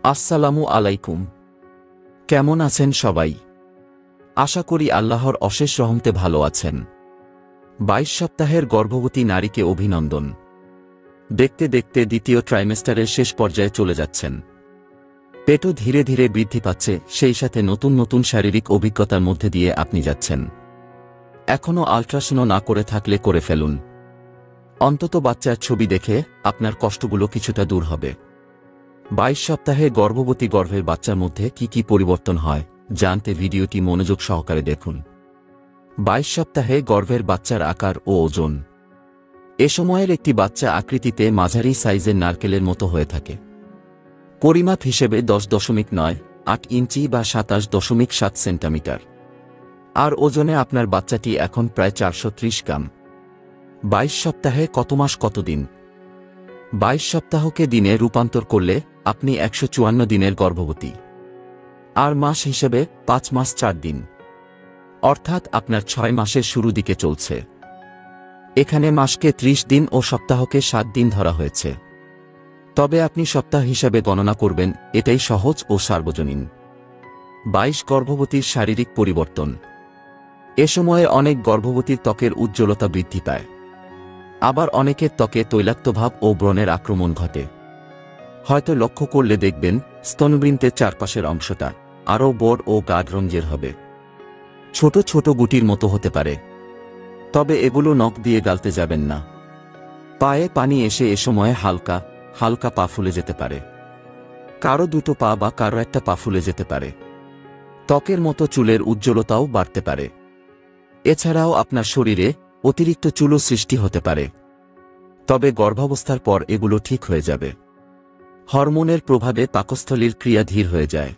আসসালামু আলাইকুম। কেমন আছেন সবাই? আশা করি আল্লাহর অশেষ রহমতে ভালো আছেন। ২২ সপ্তাহের গর্ভবতী নারীকে অভিনন্দন। দেখতে দেখতে দ্বিতীয় ট্রাইমেস্টারের শেষ পর্যায়ে চলে যাচ্ছেন। পেটও ধীরে ধীরে বৃদ্ধি পাচ্ছে, সেই সাথে নতুন নতুন শারীরিক অভিজ্ঞতার মধ্যে দিয়ে আপনি যাচ্ছেন। এখনও আল্ট্রাসাউন্ড না করে থাকলে করে ফেলুন। অন্তত বাচ্চার ছবি দেখে আপনার কষ্টগুলো কিছুটা দূর হবে। ২২ সপ্তাহে গর্ভবতী গর্ভের বাচ্চার মধ্যে কি কি পরিবর্তন হয় জানতে ভিডিওটি মনোযোগ সহকারে দেখুন। ২২ সপ্তাহে গর্ভের বাচ্চার আকার ও ওজন। এ সময়ের একটি বাচ্চা আকৃতিতে মাঝারি সাইজের নারকেলের মতো হয়ে থাকে। পরিমাপ হিসেবে ১০.৯৮ ইঞ্চি বা ২৭.৭ সেন্টিমিটার। আর ওজনে আপনার বাচ্চাটি এখন প্রায় ৪৩০ গ্রাম। ২২ সপ্তাহে কত মাস কত দিন? ২২ সপ্তাহকে দিনে রূপান্তর করলে আপনি ১৫৪ দিনের গর্ভবতী। আর মাস হিসেবে ৫ মাস ৪ দিন, অর্থাৎ আপনার ৬ মাসের শুরু দিকে চলছে। এখানে মাসকে ৩০ দিন ও সপ্তাহকে ৭ দিন ধরা হয়েছে। তবে আপনি সপ্তাহ হিসাবে গণনা করবেন, এটাই সহজ ও সার্বজনীন। ২২ গর্ভবতীর শারীরিক পরিবর্তন। এ সময়ে অনেক গর্ভবতীর ত্বকের উজ্জ্বলতা বৃদ্ধি পায়। আবার অনেকের ত্বকে তৈলাক্তভাব ও ব্রণের আক্রমণ ঘটে। হয়তো লক্ষ্য করলে দেখবেন স্তনবৃন্তের চারপাশের অংশটা আরও বড় ও গাঢ় রঙের হবে। ছোট ছোট গুটির মতো হতে পারে। তবে এগুলো নখ দিয়ে গালতে যাবেন না। পায়ে পানি এসে এ সময়ে হালকা হালকা পা ফুলে যেতে পারে। কারো দুটো পা বা কারো একটা পা ফুলে যেতে পারে। ত্বকের মতো চুলের উজ্জ্বলতাও বাড়তে পারে। এছাড়াও আপনার শরীরে অতিরিক্ত চুলও সৃষ্টি হতে পারে। তবে গর্ভাবস্থার পর এগুলো ঠিক হয়ে যাবে। হরমোনের প্রভাবে পাকস্থলীর ক্রিয়া ধীর হয়ে যায়।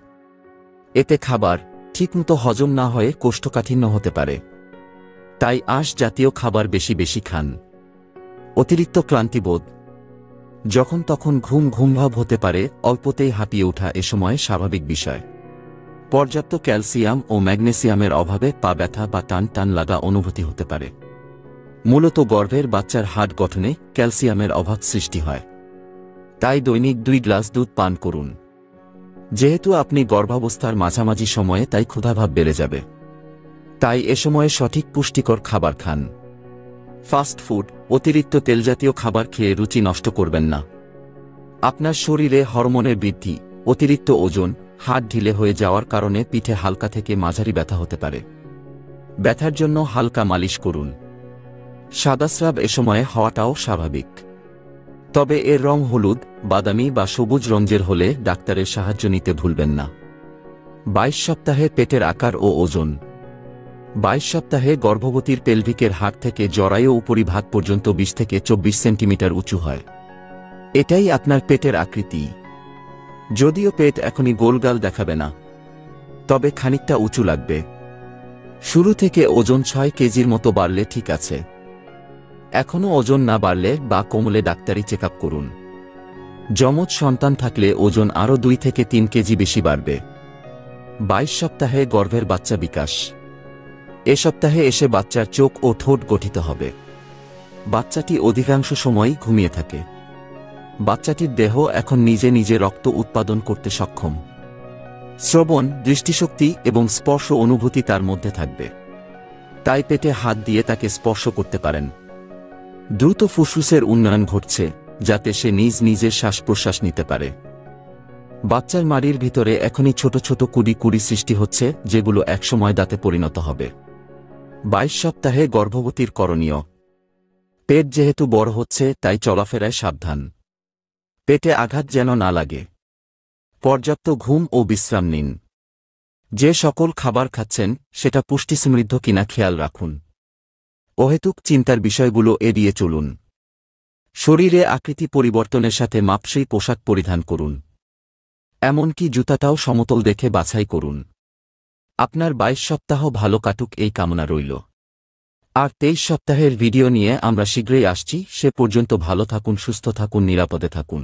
এতে খাবার ঠিকমতো হজম না হয়ে কোষ্ঠকাঠিন্য হতে পারে। তাই আঁশ জাতীয় খাবার বেশি বেশি খান। অতিরিক্ত ক্লান্তিবোধ, যখন তখন ঘুম ঘুমভাব হতে পারে, অল্পতেই হাঁপিয়ে ওঠা এ সময় স্বাভাবিক বিষয়। পর্যাপ্ত ক্যালসিয়াম ও ম্যাগনেসিয়ামের অভাবে পা ব্যথা বা টান টান লাগা অনুভূতি হতে পারে। মূলত গর্ভের বাচ্চার হাড় গঠনে ক্যালসিয়ামের অভাব সৃষ্টি হয়। তাই দৈনিক ২ গ্লাস দুধ পান করুন। যেহেতু আপনি গর্ভাবস্থার মাঝামাঝি সময়ে, তাই ক্ষুধাভাব বেড়ে যাবে। তাই এ সময়ে সঠিক পুষ্টিকর খাবার খান। ফাস্ট ফুড, অতিরিক্ত তেলজাতীয় খাবার খেয়ে রুচি নষ্ট করবেন না। আপনার শরীরে হরমোনের বৃদ্ধি, অতিরিক্ত ওজন, হাড় ঢিলে হয়ে যাওয়ার কারণে পিঠে হালকা থেকে মাঝারি ব্যথা হতে পারে। ব্যথার জন্য হালকা মালিশ করুন। সাদাস্রাব এ সময়ে হওয়াটাও স্বাভাবিক। তবে এর রং হলুদ, বাদামি বা সবুজ রঙের হলে ডাক্তারের সাহায্য নিতে ভুলবেন না। ২২ সপ্তাহে পেটের আকার ও ওজন। ২২ সপ্তাহে গর্ভবতীর পেলভিকের হাড় থেকে জরায়ু উপরিভাগ পর্যন্ত ২০ থেকে ২৪ সেন্টিমিটার উঁচু হয়। এটাই আপনার পেটের আকৃতি। যদিও পেট এখনই গোলগাল দেখাবে না, তবে খানিকটা উঁচু লাগবে। শুরু থেকে ওজন ৬ কেজির মতো বাড়লে ঠিক আছে। এখনও ওজন না বাড়লে বা কমলে ডাক্তারি চেক আপ করুন। যমজ সন্তান থাকলে ওজন আরও ২ থেকে ৩ কেজি বেশি বাড়বে। ২২ সপ্তাহে গর্ভের বাচ্চা বিকাশ। এ সপ্তাহে এসে বাচ্চার চোখ ও ঠোঁট গঠিত হবে। বাচ্চাটি অধিকাংশ সময়ই ঘুমিয়ে থাকে। বাচ্চাটির দেহ এখন নিজে নিজে রক্ত উৎপাদন করতে সক্ষম। শ্রবণ, দৃষ্টিশক্তি এবং স্পর্শ অনুভূতি তার মধ্যে থাকবে। তাই পেটে হাত দিয়ে তাকে স্পর্শ করতে পারেন। দ্রুত ফুসফুসের উন্নয়ন ঘটছে, যাতে সে নিজ নিজের শ্বাস প্রশ্বাস নিতে পারে। বাচ্চার মাড়ির ভিতরে এখনই ছোট ছোট কুড়ি কুড়ি সৃষ্টি হচ্ছে, যেগুলো একসময় দাঁতে পরিণত হবে। ২২ সপ্তাহে গর্ভবতীর করণীয়। পেট যেহেতু বড় হচ্ছে, তাই চলাফেরায় সাবধান। পেটে আঘাত যেন না লাগে। পর্যাপ্ত ঘুম ও বিশ্রাম নিন। যে সকল খাবার খাচ্ছেন সেটা পুষ্টিসমৃদ্ধ কিনা খেয়াল রাখুন। অহেতুক চিন্তার বিষয়গুলো এড়িয়ে চলুন। শরীরে আকৃতি পরিবর্তনের সাথে মাপসই পোশাক পরিধান করুন। এমনকি জুতাটাও সমতল দেখে বাছাই করুন। আপনার ২২ সপ্তাহ ভালো কাটুক এই কামনা রইল। আর ২৩ সপ্তাহের ভিডিও নিয়ে আমরা শীঘ্রই আসছি। সে পর্যন্ত ভালো থাকুন, সুস্থ থাকুন, নিরাপদে থাকুন।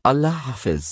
আল্লাহ হাফেজ।